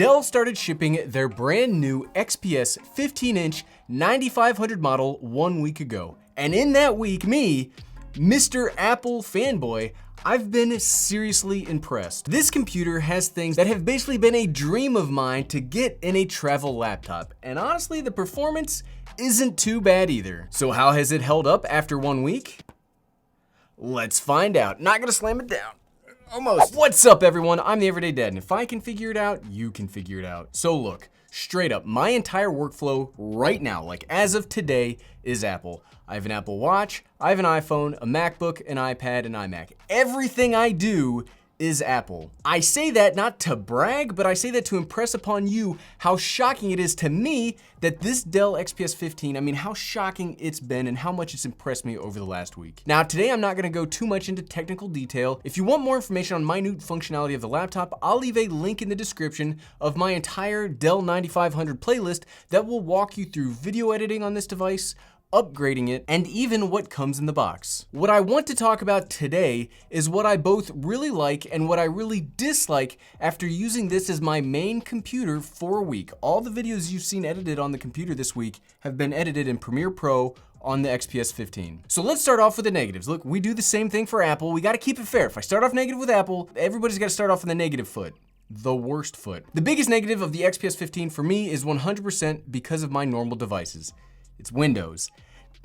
Dell started shipping their brand new XPS 15-inch 9500 model 1 week ago. And in that week, me, Mr. Apple fanboy, I've been seriously impressed. This computer has things that have basically been a dream of mine to get in a travel laptop. And honestly, the performance isn't too bad either. So how has it held up after 1 week? Let's find out. Not gonna slam it down. Almost. What's up, everyone? I'm the Everyday Dad, and if I can figure it out, you can figure it out. So look, straight up, my entire workflow right now, like as of today, is Apple. I have an Apple Watch, I have an iPhone, a MacBook, an iPad, an iMac. Everything I do is Apple. I say that not to brag, but I say that to impress upon you how shocking it is to me that this Dell XPS 15, how shocking it's been and how much it's impressed me over the last week. Now, today I'm not gonna go too much into technical detail. If you want more information on minute functionality of the laptop, I'll leave a link in the description of my entire Dell 9500 playlist that will walk you through video editing on this device, upgrading it, and even what comes in the box. What I want to talk about today is what I both really like and what I really dislike after using this as my main computer for a week. All the videos you've seen edited on the computer this week have been edited in Premiere Pro on the XPS 15. So let's start off with the negatives. Look, we do the same thing for Apple. We gotta keep it fair. If I start off negative with Apple, everybody's gotta start off on the negative foot. The worst foot. The biggest negative of the XPS 15 for me is 100% because of my normal devices. It's Windows.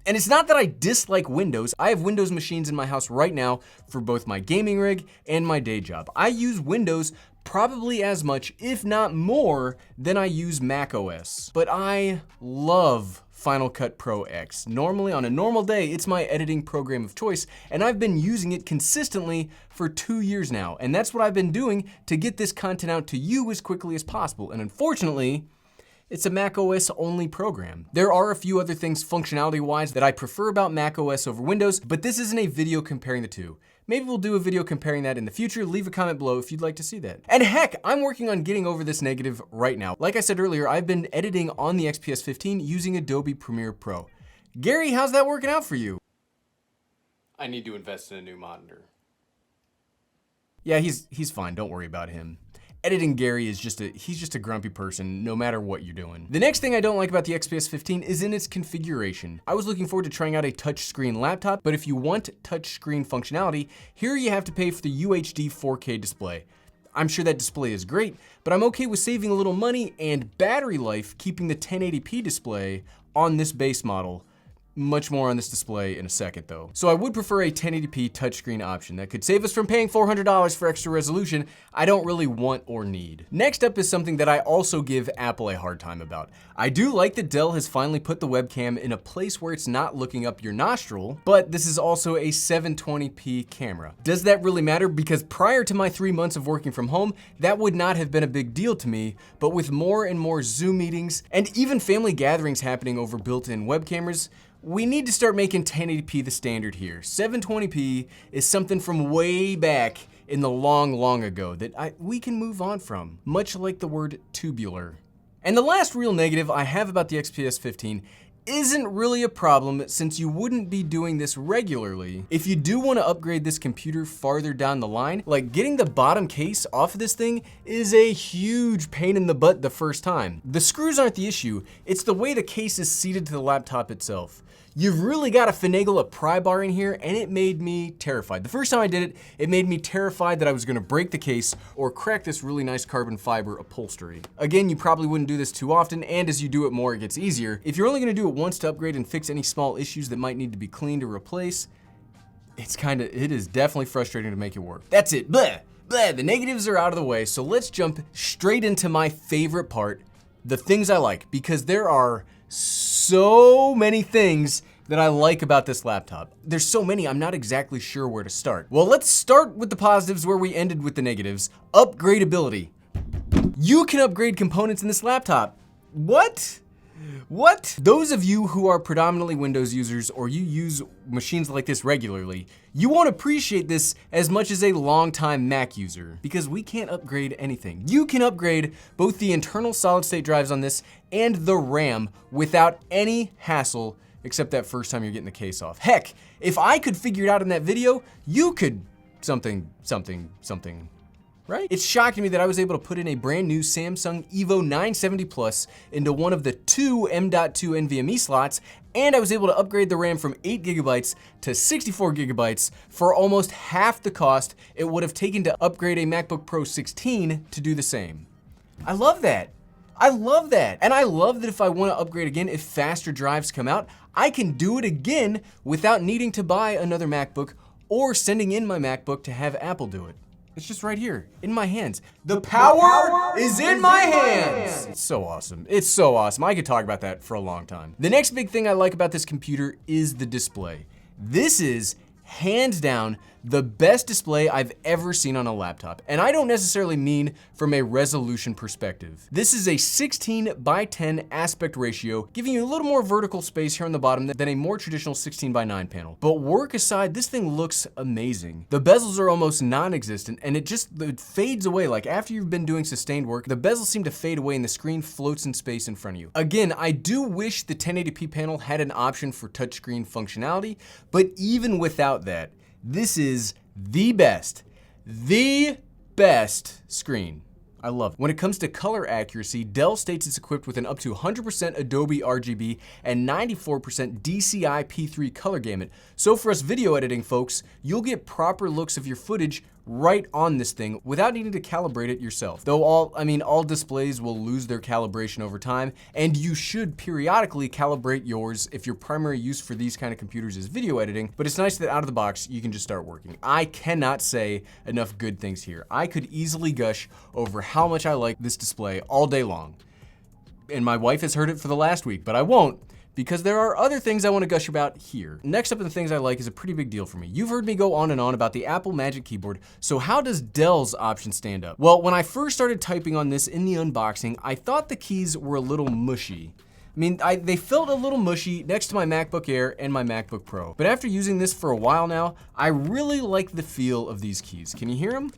And it's not that I dislike Windows. I have Windows machines in my house right now for both my gaming rig and my day job. I use Windows probably as much, if not more, than I use Mac OS. But I love Final Cut Pro X. Normally, on a normal day, it's my editing program of choice, and I've been using it consistently for 2 years now. And that's what I've been doing to get this content out to you as quickly as possible. And unfortunately, it's a Mac OS only program. There are a few other things functionality-wise that I prefer about Mac OS over Windows, but this isn't a video comparing the two. Maybe we'll do a video comparing that in the future. Leave a comment below if you'd like to see that. And heck, I'm working on getting over this negative right now. Like I said earlier, I've been editing on the XPS 15 using Adobe Premiere Pro. Gary, how's that working out for you? I need to invest in a new monitor. Yeah, he's fine, don't worry about him. Editing Gary is he's just a grumpy person no matter what you're doing. The next thing I don't like about the XPS 15 is in its configuration. I was looking forward to trying out a touchscreen laptop, but if you want touchscreen functionality, here you have to pay for the UHD 4K display. I'm sure that display is great, but I'm okay with saving a little money and battery life keeping the 1080p display on this base model. Much more on this display in a second though. So I would prefer a 1080p touchscreen option that could save us from paying $400 for extra resolution I don't really want or need. Next up is something that I also give Apple a hard time about. I do like that Dell has finally put the webcam in a place where it's not looking up your nostril, but this is also a 720p camera. Does that really matter? Because prior to my 3 months of working from home, that would not have been a big deal to me, but with more and more Zoom meetings and even family gatherings happening over built-in web cameras, we need to start making 1080p the standard here. 720p is something from way back in the long ago that we can move on from, much like the word tubular. And the last real negative I have about the XPS 15 isn't really a problem since you wouldn't be doing this regularly. If you do want to upgrade this computer farther down the line, like getting the bottom case off of this thing is a huge pain in the butt the first time. The screws aren't the issue, it's the way the case is seated to the laptop itself. You've really got to finagle a pry bar in here, and it made me terrified. The first time I did it, it made me terrified that I was gonna break the case or crack this really nice carbon fiber upholstery. Again, you probably wouldn't do this too often, and as you do it more, it gets easier. If you're only gonna do it once to upgrade and fix any small issues that might need to be cleaned or replaced, it is definitely frustrating to make it work. That's it, bleh, bleh, the negatives are out of the way, so let's jump straight into my favorite part, the things I like, because there are so many things that I like about this laptop. There's so many, I'm not exactly sure where to start. Well, let's start with the positives where we ended with the negatives. Upgradability. You can upgrade components in this laptop. What? What? Those of you who are predominantly Windows users or you use machines like this regularly, you won't appreciate this as much as a longtime Mac user because we can't upgrade anything. You can upgrade both the internal solid state drives on this and the RAM without any hassle except that first time you're getting the case off. Heck, if I could figure it out in that video, you could something. right? It's shocking me that I was able to put in a brand new Samsung Evo 970 Plus into one of the two M.2 NVMe slots, and I was able to upgrade the RAM from 8 gigabytes to 64 gigabytes for almost half the cost it would have taken to upgrade a MacBook Pro 16 to do the same. I love that. I love that. And I love that if I want to upgrade again, if faster drives come out, I can do it again without needing to buy another MacBook or sending in my MacBook to have Apple do it. It's just right here, in my hands. The power is in my hands! It's so awesome. It's so awesome. I could talk about that for a long time. The next big thing I like about this computer is the display. This is, hands down, the best display I've ever seen on a laptop. And I don't necessarily mean from a resolution perspective. This is a 16:10 aspect ratio, giving you a little more vertical space here on the bottom than a more traditional 16:9 panel. But work aside, this thing looks amazing. The bezels are almost non-existent, and it fades away. Like after you've been doing sustained work, the bezels seem to fade away and the screen floats in space in front of you. Again, I do wish the 1080p panel had an option for touchscreen functionality, but even without that, this is the best screen. I love it. When it comes to color accuracy, Dell states it's equipped with an up to 100% Adobe RGB and 94% DCI P3 color gamut. So for us video editing folks, you'll get proper looks of your footage right on this thing without needing to calibrate it yourself. Though all displays will lose their calibration over time, and you should periodically calibrate yours if your primary use for these kind of computers is video editing, but it's nice that out of the box, you can just start working. I cannot say enough good things here. I could easily gush over how much I like this display all day long. And my wife has heard it for the last week, but I won't, because there are other things I want to gush about here. Next up in the things I like is a pretty big deal for me. You've heard me go on and on about the Apple Magic Keyboard, so how does Dell's option stand up? Well, when I first started typing on this in the unboxing, I thought the keys were a little mushy. They felt a little mushy next to my MacBook Air and my MacBook Pro. But after using this for a while now, I really like the feel of these keys. Can you hear them?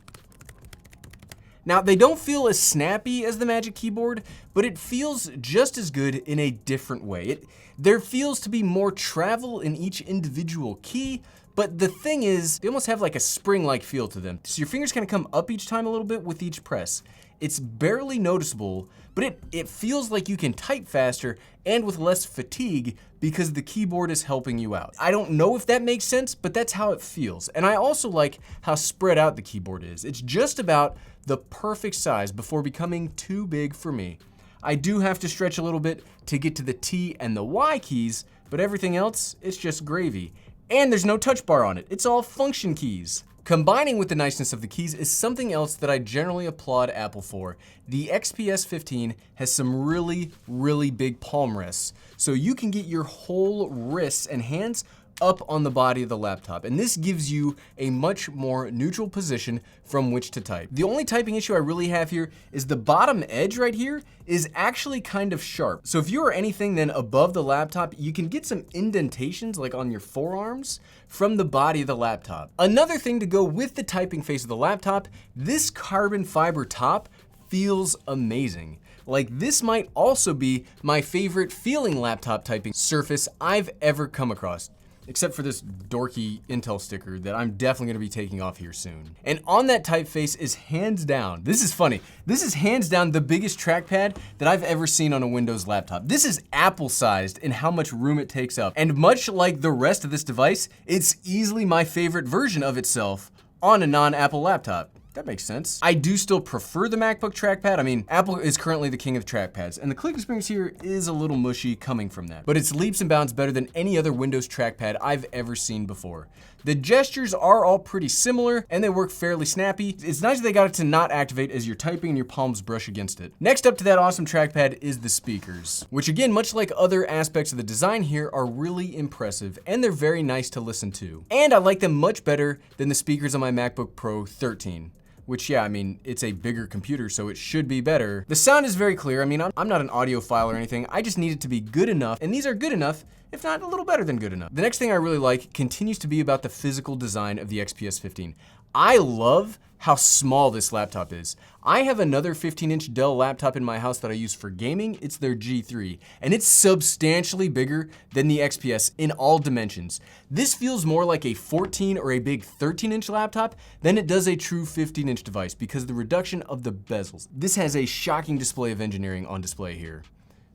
Now, they don't feel as snappy as the Magic Keyboard, but it feels just as good in a different way. There feels to be more travel in each individual key, but the thing is, they almost have like a spring-like feel to them. So your fingers kind of come up each time a little bit with each press. It's barely noticeable, but it feels like you can type faster and with less fatigue because the keyboard is helping you out. I don't know if that makes sense, but that's how it feels. And I also like how spread out the keyboard is. It's just about the perfect size before becoming too big for me. I do have to stretch a little bit to get to the T and the Y keys, but everything else, it's just gravy. And there's no touch bar on it. It's all function keys. Combining with the niceness of the keys is something else that I generally applaud Apple for. The XPS 15 has some really, really big palm rests, so you can get your whole wrists and hands up on the body of the laptop, and this gives you a much more neutral position from which to type. The only typing issue I really have here is the bottom edge right here is actually kind of sharp. So if you are anything then above the laptop, you can get some indentations like on your forearms from the body of the laptop. Another thing to go with the typing face of the laptop, this carbon fiber top feels amazing. Like this might also be my favorite feeling laptop typing surface I've ever come across. Except for this dorky Intel sticker that I'm definitely gonna be taking off here soon. And on that typeface is hands down, this is funny, this is hands down the biggest trackpad that I've ever seen on a Windows laptop. This is Apple-sized in how much room it takes up. And much like the rest of this device, it's easily my favorite version of itself on a non-Apple laptop. That makes sense. I do still prefer the MacBook trackpad. Apple is currently the king of trackpads, and the click experience here is a little mushy coming from that. But it's leaps and bounds better than any other Windows trackpad I've ever seen before. The gestures are all pretty similar, and they work fairly snappy. It's nice that they got it to not activate as you're typing and your palms brush against it. Next up to that awesome trackpad is the speakers, which again, much like other aspects of the design here, are really impressive, and they're very nice to listen to. And I like them much better than the speakers on my MacBook Pro 13. Which, yeah, it's a bigger computer, so it should be better. The sound is very clear. I'm not an audiophile or anything. I just need it to be good enough, and these are good enough, if not a little better than good enough. The next thing I really like continues to be about the physical design of the XPS 15. I love how small this laptop is. I have another 15-inch Dell laptop in my house that I use for gaming. It's their G3, and it's substantially bigger than the XPS in all dimensions. This feels more like a 14 or a big 13-inch laptop than it does a true 15-inch device because of the reduction of the bezels. This has a shocking display of engineering on display here.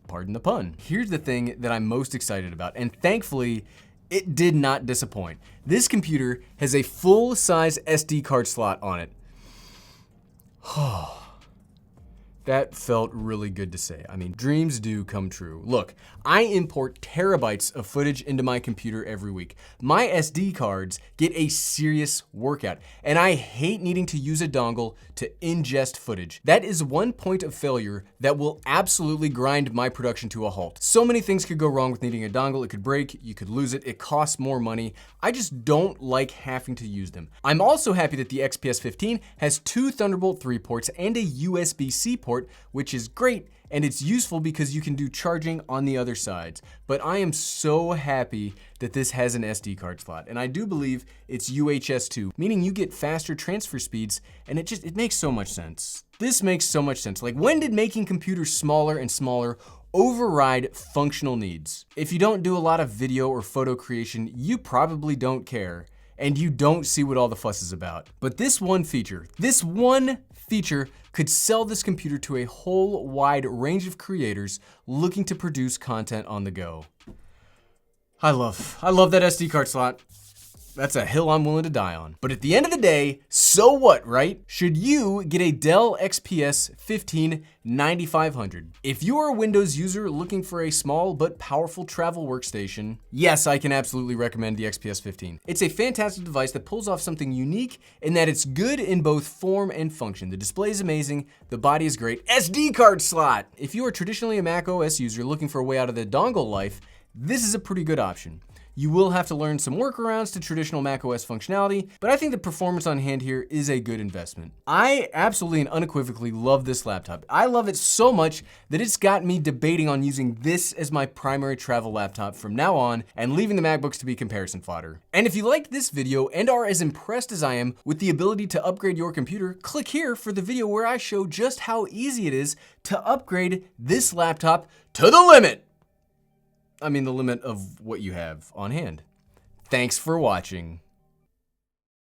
Pardon the pun. Here's the thing that I'm most excited about, and thankfully, it did not disappoint. This computer has a full-size SD card slot on it. That felt really good to say. I mean, dreams do come true. Look, I import terabytes of footage into my computer every week. My SD cards get a serious workout, and I hate needing to use a dongle to ingest footage. That is one point of failure that will absolutely grind my production to a halt. So many things could go wrong with needing a dongle. It could break, you could lose it, it costs more money. I just don't like having to use them. I'm also happy that the XPS 15 has 2 Thunderbolt 3 ports and a USB-C port, which is great, and it's useful because you can do charging on the other sides. But I am so happy that this has an SD card slot, and I do believe it's UHS 2, meaning you get faster transfer speeds, and it makes so much sense. This makes so much sense. Like, when did making computers smaller and smaller override functional needs? If you don't do a lot of video or photo creation, you probably don't care, and you don't see what all the fuss is about. But this one feature could sell this computer to a whole wide range of creators looking to produce content on the go. I love that SD card slot. That's a hill I'm willing to die on. But at the end of the day, so what, right? Should you get a Dell XPS 15 9500? If you are a Windows user looking for a small but powerful travel workstation, yes, I can absolutely recommend the XPS 15. It's a fantastic device that pulls off something unique in that it's good in both form and function. The display is amazing, the body is great, SD card slot! If you are traditionally a Mac OS user looking for a way out of the dongle life, this is a pretty good option. You will have to learn some workarounds to traditional macOS functionality, but I think the performance on hand here is a good investment. I absolutely and unequivocally love this laptop. I love it so much that it's got me debating on using this as my primary travel laptop from now on and leaving the MacBooks to be comparison fodder. And if you liked this video and are as impressed as I am with the ability to upgrade your computer, click here for the video where I show just how easy it is to upgrade this laptop to the limit. I mean, the limit of what you have on hand. Thanks for watching.